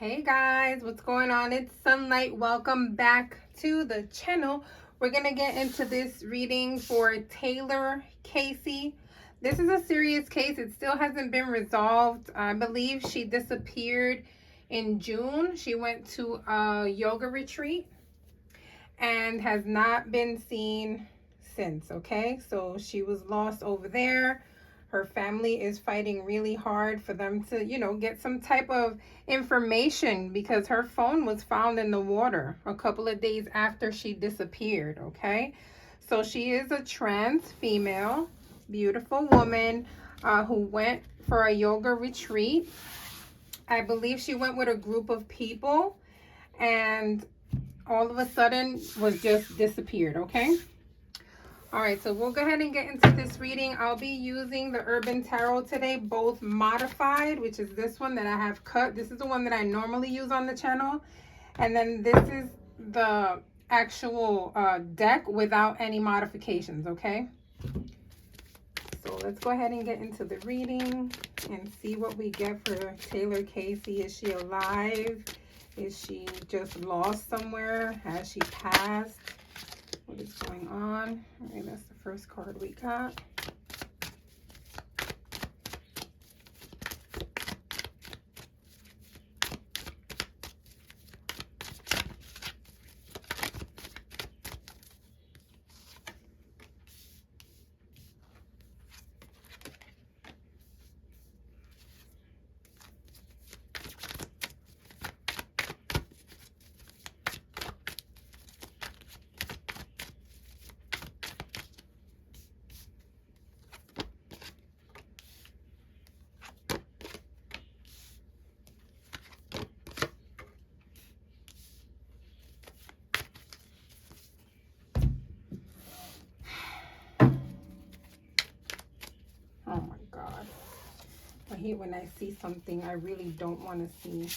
Hey guys, what's going on? It's Sunlight. Welcome back to the channel. We're going to get into this reading for Taylor Casey. This is a serious case. It still hasn't been resolved. I believe she disappeared in June. She went to a yoga retreat and has not been seen since, okay? So she was lost over there. Her family is fighting really hard for them to, get some type of information because her phone was found in the water a couple of days after she disappeared, okay? So she is a trans female, beautiful woman who went for a yoga retreat. I believe she went with a group of people and all of a sudden was just disappeared, okay? All right, so we'll go ahead and get into this reading. I'll be using the Urban Tarot today, both modified, which is this one that I have cut. This is the one that I normally use on the channel. And then this is the actual deck without any modifications, okay? So let's go ahead and get into the reading and see what we get for Taylor Casey. Is she alive? Is she just lost somewhere? Has she passed? What is going on? All right, that's the first card we got. Oh my God. I hate when I see something I really don't want to see.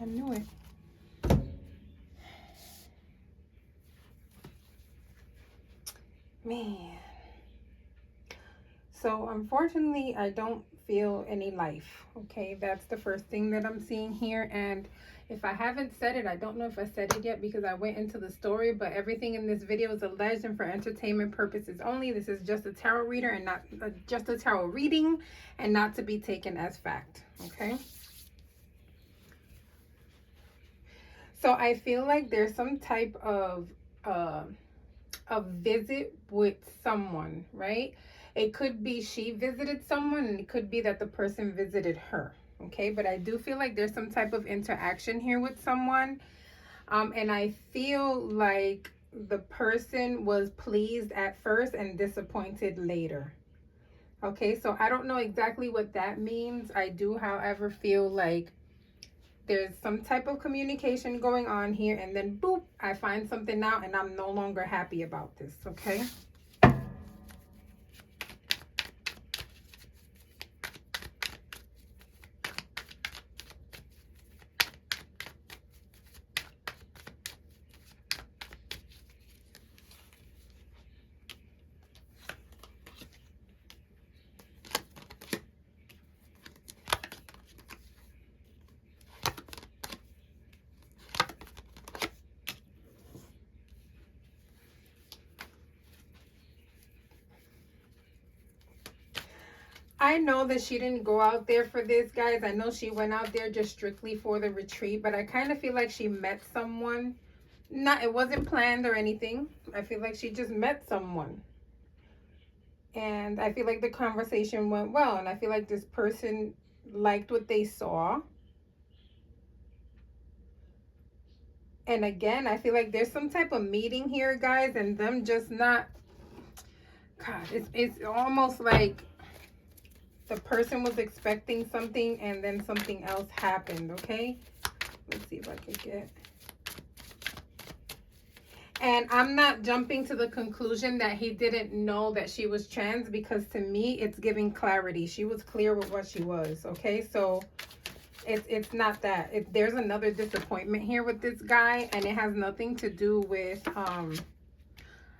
I knew it. Man. So unfortunately, I don't feel any life. Okay, that's the first thing that I'm seeing here. And if I haven't said it, I don't know if I said it yet because I went into the story, but everything in this video is alleged and for entertainment purposes only. This is just a tarot reader and not just a tarot reading and not to be taken as fact. Okay. So I feel like there's some type of a visit with someone, right? It could be she visited someone and it could be that the person visited her, okay? But I do feel like there's some type of interaction here with someone. And I feel like the person was pleased at first and disappointed later. Okay, so I don't know exactly what that means. I do, however, feel like there's some type of communication going on here, and then boop, I find something out and I'm no longer happy about this, okay? I know that she didn't go out there for this, guys. I know she went out there just strictly for the retreat, but I kind of feel like she met someone. It wasn't planned or anything. I feel like she just met someone. And I feel like the conversation went well, and I feel like this person liked what they saw. And again, I feel like there's some type of meeting here, guys, and them just not, God, it's almost like the person was expecting something and then something else happened, okay? Let's see if I can get. And I'm not jumping to the conclusion that he didn't know that she was trans, because to me, it's giving clarity. She was clear with what she was, okay? So it's not that. There's another disappointment here with this guy, and it has nothing to do with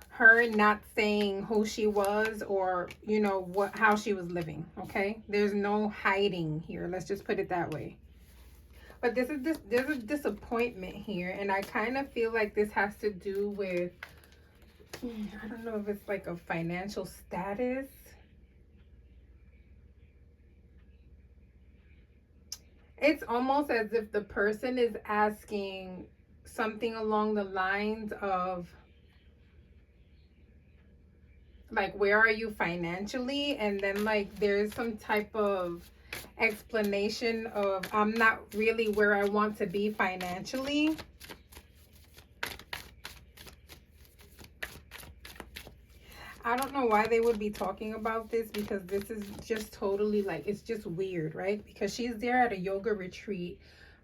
her not saying who she was, or, you know, how she was living, okay? There's no hiding here. Let's just put it that way. But there's a disappointment here, and I kind of feel like this has to do with, I don't know if it's like a financial status. It's almost as if the person is asking something along the lines of, like, where are you financially? And then, like, there's some type of explanation of, I'm not really where I want to be financially. I don't know why they would be talking about this, because this is just totally, like, it's just weird, right? Because she's there at a yoga retreat,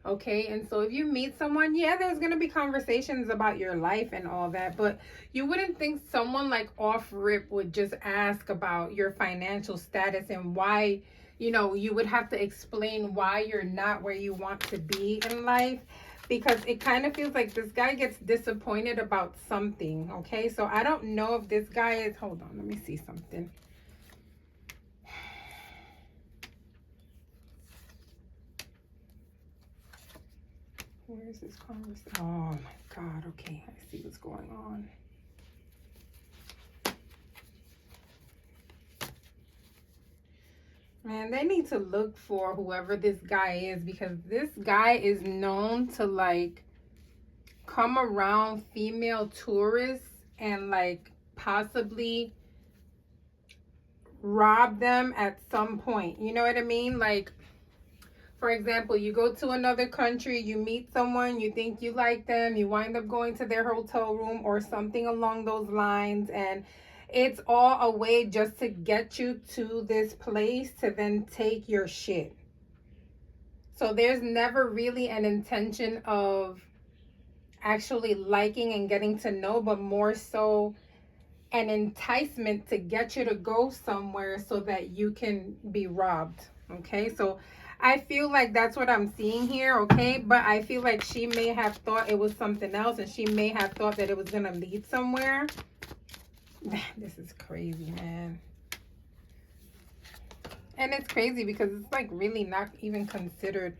okay? And so if you meet someone, yeah, there's going to be conversations about your life and all that, but you wouldn't think someone like off rip would just ask about your financial status and why, you know, you would have to explain why you're not where you want to be in life, because it kind of feels like this guy gets disappointed about something, okay? So I don't know if this guy is, hold on, let me see something. Where is this conversation? Oh my God, okay, I see what's going on. Man, they need to look for whoever this guy is, because this guy is known to, like, come around female tourists and, like, possibly rob them at some point. You know what I mean? Like, for example, you go to another country, you meet someone, you think you like them, you wind up going to their hotel room or something along those lines, and it's all a way just to get you to this place to then take your shit. So there's never really an intention of actually liking and getting to know, but more so an enticement to get you to go somewhere so that you can be robbed, okay? So I feel like that's what I'm seeing here, okay? But I feel like she may have thought it was something else, and she may have thought that it was gonna lead somewhere. This is crazy, man. And it's crazy because it's, like, really not even considered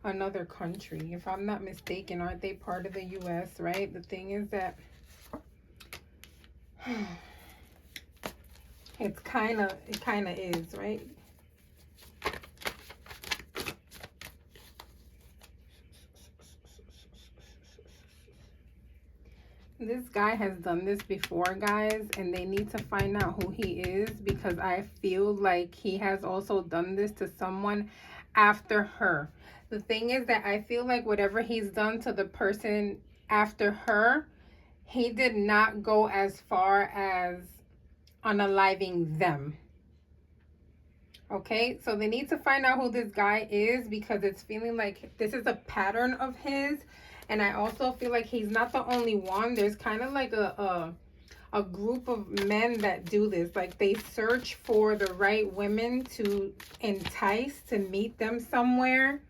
another country. If I'm not mistaken, aren't they part of the US, right? The thing is that it kind of is, right? This guy has done this before, guys, and they need to find out who he is, because I feel like he has also done this to someone after her. The thing is that I feel like whatever he's done to the person after her, he did not go as far as unaliving them. Okay, so they need to find out who this guy is, because it's feeling like this is a pattern of his. And I also feel like he's not the only one. There's kind of like a group of men that do this. Like, they search for the right women to entice to meet them somewhere.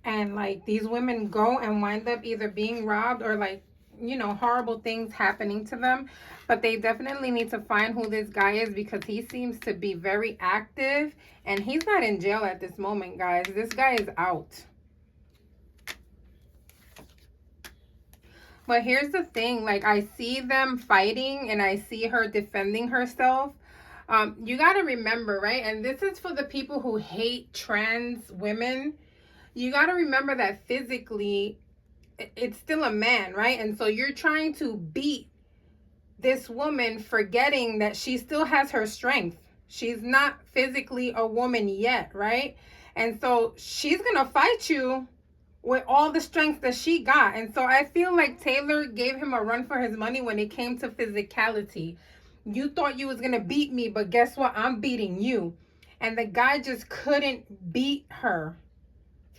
And, like, these women go and wind up either being robbed or, like, you know, horrible things happening to them. But they definitely need to find who this guy is, because he seems to be very active. And he's not in jail at this moment, guys. This guy is out. But here's the thing, like, I see them fighting and I see her defending herself. You got to remember, right? And this is for the people who hate trans women. You got to remember that physically, it's still a man, right? And so you're trying to beat this woman, forgetting that she still has her strength. She's not physically a woman yet, right? And so she's going to fight you with all the strength that she got. And so I feel like Taylor gave him a run for his money when it came to physicality. You thought you was going to beat me, but guess what? I'm beating you. And the guy just couldn't beat her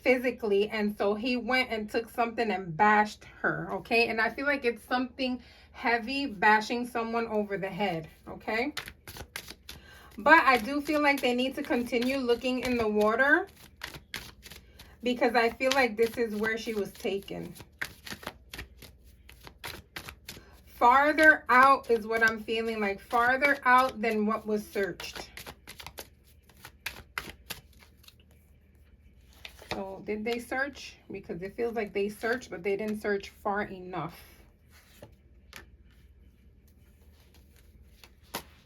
physically, and so he went and took something and bashed her, okay? And I feel like it's something heavy, bashing someone over the head, okay? But I do feel like they need to continue looking in the water, because I feel like this is where she was taken. Farther out is what I'm feeling like. Farther out than what was searched. So did they search? Because it feels like they searched, but they didn't search far enough.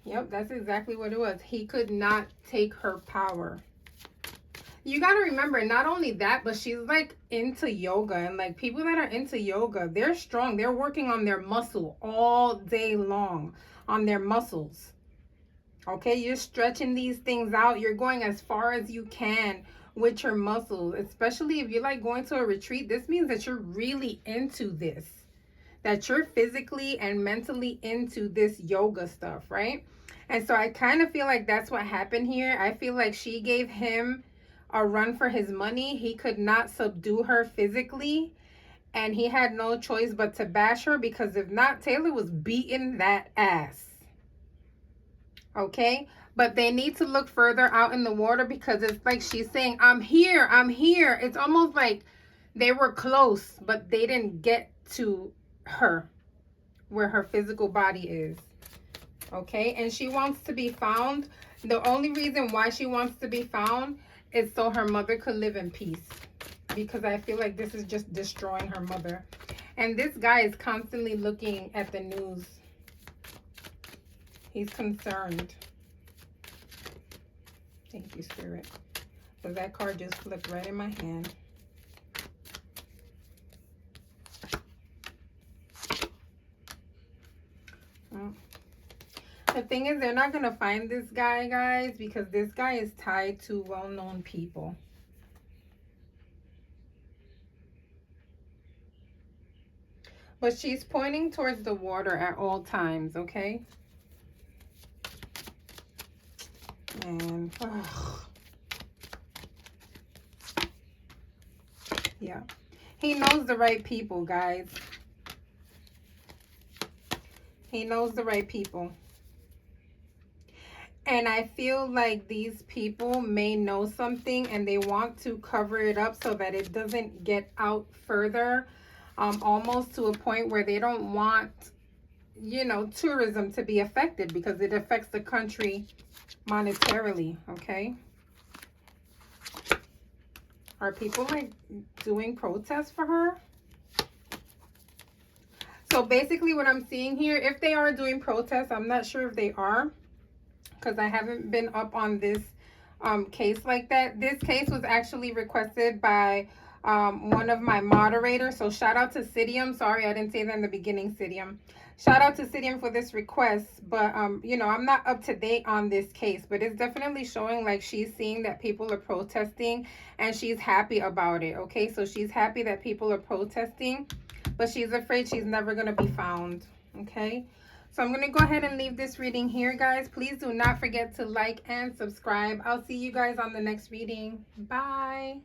Yep, that's exactly what it was. He could not take her power. You got to remember, not only that, but she's like into yoga, and like people that are into yoga, they're strong. They're working on their muscle all day long, on their muscles. Okay, you're stretching these things out. You're going as far as you can with your muscles, especially if you're like going to a retreat. This means that you're really into this, that you're physically and mentally into this yoga stuff, right? And so I kind of feel like that's what happened here. I feel like she gave him a run for his money. He could not subdue her physically, and he had no choice but to bash her, because if not, Taylor was beating that ass. Okay, but they need to look further out in the water, because it's like she's saying, I'm here, I'm here. It's almost like they were close, but they didn't get to her where her physical body is. Okay, and she wants to be found. The only reason why she wants to be found is so her mother could live in peace, because I feel like this is just destroying her mother. And this guy is constantly looking at the news. He's concerned. Thank you, Spirit. Because that card just flipped right in my hand. The thing is, they're not going to find this guy, guys, because this guy is tied to well-known people. But she's pointing towards the water at all times, okay? And, yeah. He knows the right people, guys. He knows the right people. And I feel like these people may know something and they want to cover it up so that it doesn't get out further. Almost to a point where they don't want, you know, tourism to be affected, because it affects the country monetarily, okay? Are people like doing protests for her? So basically what I'm seeing here, if they are doing protests, I'm not sure if they are, because I haven't been up on this case like that. This case was actually requested by one of my moderators. So shout out to Sidium. Sorry, I didn't say that in the beginning, Sidium. Shout out to Sidium for this request. But, you know, I'm not up to date on this case. But it's definitely showing like she's seeing that people are protesting and she's happy about it. Okay, so she's happy that people are protesting, but she's afraid she's never going to be found. Okay. So I'm going to go ahead and leave this reading here, guys. Please do not forget to like and subscribe. I'll see you guys on the next reading. Bye.